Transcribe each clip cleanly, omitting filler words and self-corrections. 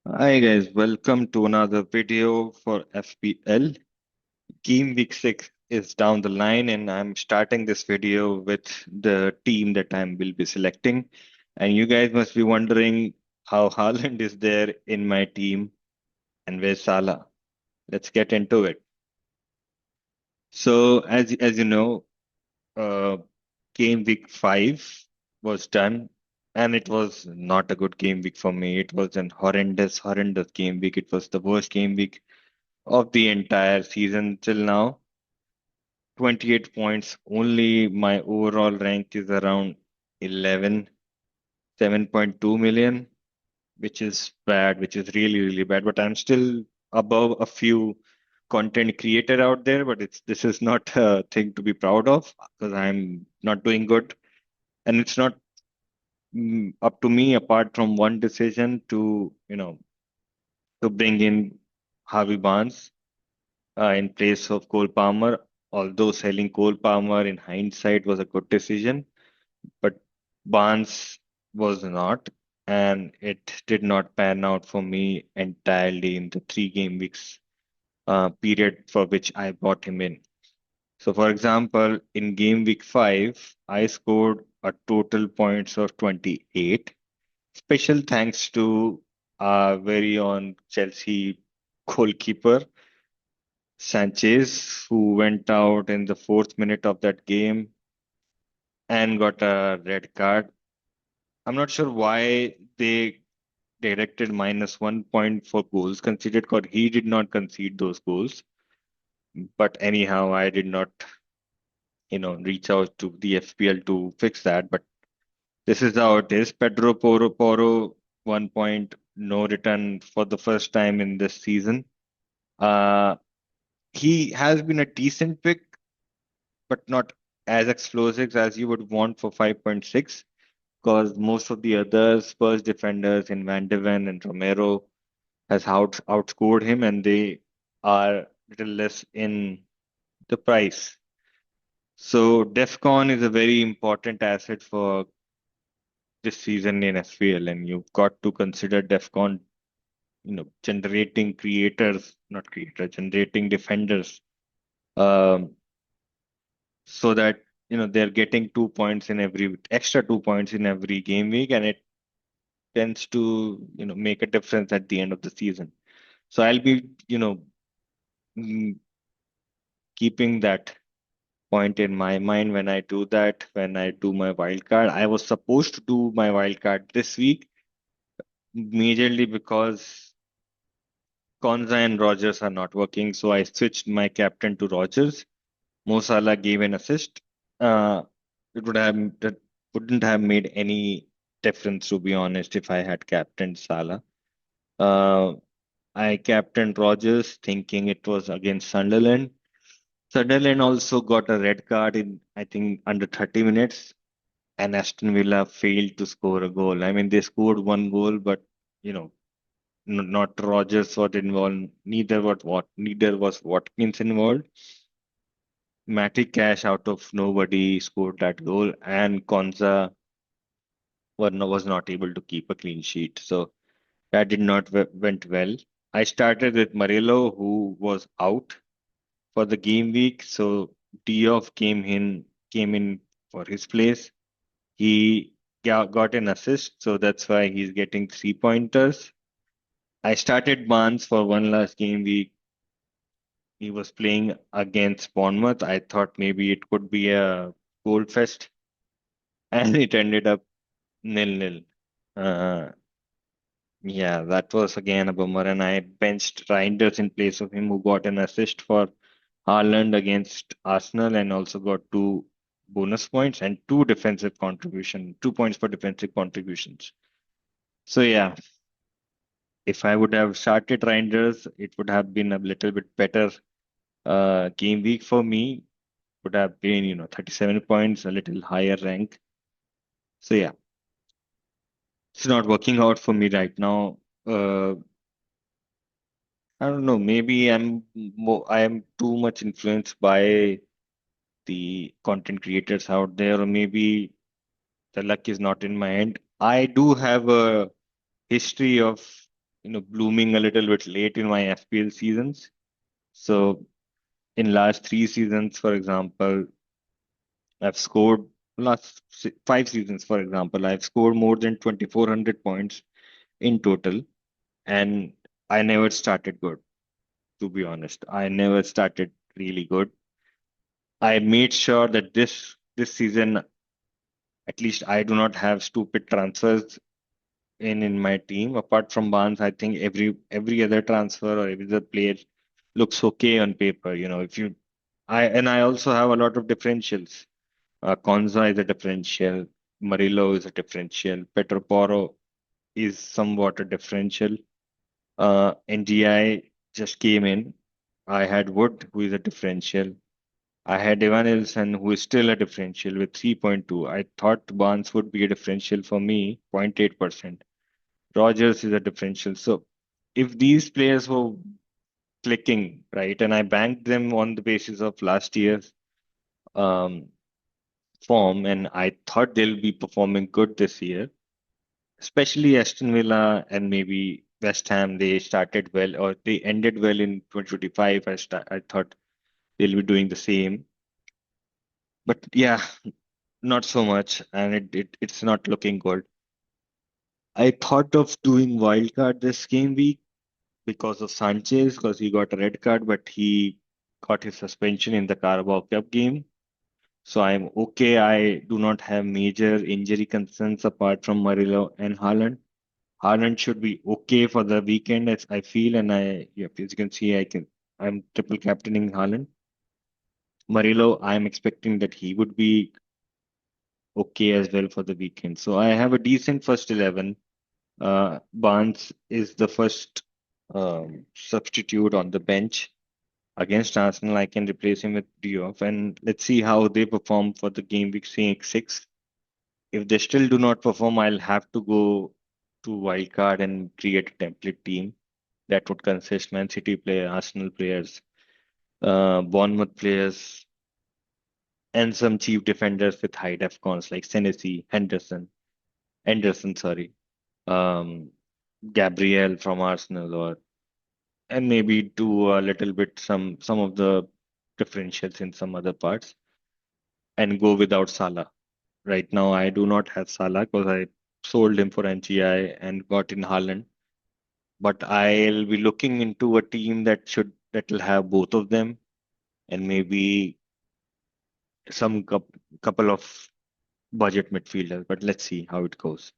Hi guys, welcome to another video for FPL. Game week 6 is down the line and I'm starting this video with the team that I will be selecting. And you guys must be wondering how Haaland is there in my team and where's Salah. Let's get into it. So as you know, uh, game week 5 was done and it was not a good game week for me. It was an horrendous game week. It was the worst game week of the entire season till now. 28 points. Only my overall rank is around 11, 7.2 million, which is bad, which is really bad. But I'm still above a few content creator out there, but this is not a thing to be proud of because I'm not doing good. And it's not up to me apart from one decision to bring in Harvey Barnes in place of Cole Palmer, although selling Cole Palmer in hindsight was a good decision, but Barnes was not, and it did not pan out for me entirely in the 3 game weeks period for which I bought him in. So, for example, in game week 5, I scored a total points of 28. Special thanks to our very own Chelsea goalkeeper Sanchez, who went out in the 4th minute of that game and got a red card. I'm not sure why they directed -1 point for goals conceded because he did not concede those goals. But anyhow, I did not, reach out to the FPL to fix that. But this is how it is. Pedro Poro, 1 point, no return for the first time in this season. Uh, he has been a decent pick, but not as explosive as you would want for 5.6, because most of the other Spurs defenders in Van de Ven and Romero has outscored him, and they are little less in the price. So DEFCON is a very important asset for this season in FPL, and you've got to consider DEFCON, generating creators, not creators, generating defenders, um, so that they're getting 2 points in every extra 2 points in every game week, and it tends to make a difference at the end of the season. So I'll be mm, keeping that point in my mind when I do that, when I do my wild card. I was supposed to do my wild card this week, majorly because Konza and Rogers are not working. So I switched my captain to Rogers. Mo Salah gave an assist. Uh, that wouldn't have made any difference, to be honest, if I had captained Salah. Uh, I captained Rogers thinking it was against Sunderland. Sunderland also got a red card in, I think, under 30 minutes, and Aston Villa failed to score a goal. I mean, they scored one goal, but you know, not Rodgers was involved. Neither was Watkins involved. Matty Cash out of nobody scored that goal, and Konza was not able to keep a clean sheet. So that did not went well. I started with Murillo, who was out for the game week, so Diouf came in for his place. He got an assist, so that's why he's getting 3 pointers. I started Barnes for one last game week. He was playing against Bournemouth. I thought maybe it could be a goal fest, and it ended up 0-0. Uh, yeah, that was again a bummer, and I benched Reinders in place of him, who got an assist for Haaland against Arsenal and also got 2 bonus points and 2 points for defensive contributions. So yeah, if I would have started Reinders, it would have been a little bit better game week for me. Would have been 37 points, a little higher rank. So yeah, it's not working out for me right now. Uh, I don't know. Maybe I am too much influenced by the content creators out there, or maybe the luck is not in my end. I do have a history of blooming a little bit late in my FPL seasons. So in last 3 seasons, for example, I've scored last 5 seasons, for example, I've scored more than 2,400 points in total, and I never started good, to be honest. I never started really good. I made sure that this season, at least I do not have stupid transfers in my team. Apart from Barnes, I think every other transfer or every other player looks okay on paper. If you I also have a lot of differentials. Konza is a differential. Murillo is a differential. Petroporo is somewhat a differential. NGI just came in. I had Wood, who is a differential. I had Evan Nilsson, who is still a differential with 3.2. I thought Barnes would be a differential for me, 0.8%. Rogers is a differential. So if these players were clicking, right, and I banked them on the basis of last year's um, form, and I thought they'll be performing good this year, especially Aston Villa and maybe West Ham, they started well or they ended well in 2025. I thought they'll be doing the same. But yeah, not so much, and it's not looking good. I thought of doing wildcard this game week because of Sanchez, because he got a red card, but he got his suspension in the Carabao Cup game. So I'm okay. I do not have major injury concerns apart from Murillo and Haaland. Haaland should be okay for the weekend, as I feel, and yeah, as you can see, I'm triple captaining Haaland. Murillo, I'm expecting that he would be okay as well for the weekend. So I have a decent first 11. Barnes is the first substitute on the bench against Arsenal. I can replace him with Diouf, and let's see how they perform for the game week 6. If they still do not perform, I'll have to go to wildcard and create a template team that would consist Man City player, Arsenal players, Bournemouth players, and some cheap defenders with high def cons like Senesi, Henderson, sorry, um, Gabriel from Arsenal, or and maybe do a little bit some of the differentials in some other parts, and go without Salah. Right now, I do not have Salah because I sold him for NGI and got in Haaland. But I'll be looking into a team that will have both of them and maybe some couple of budget midfielders. But let's see how it goes.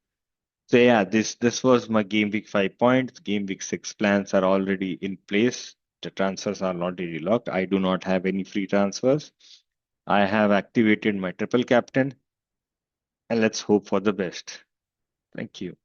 So yeah, this was my game week 5 points. Game week 6 plans are already in place. The transfers are already locked. I do not have any free transfers. I have activated my triple captain, and let's hope for the best. Thank you.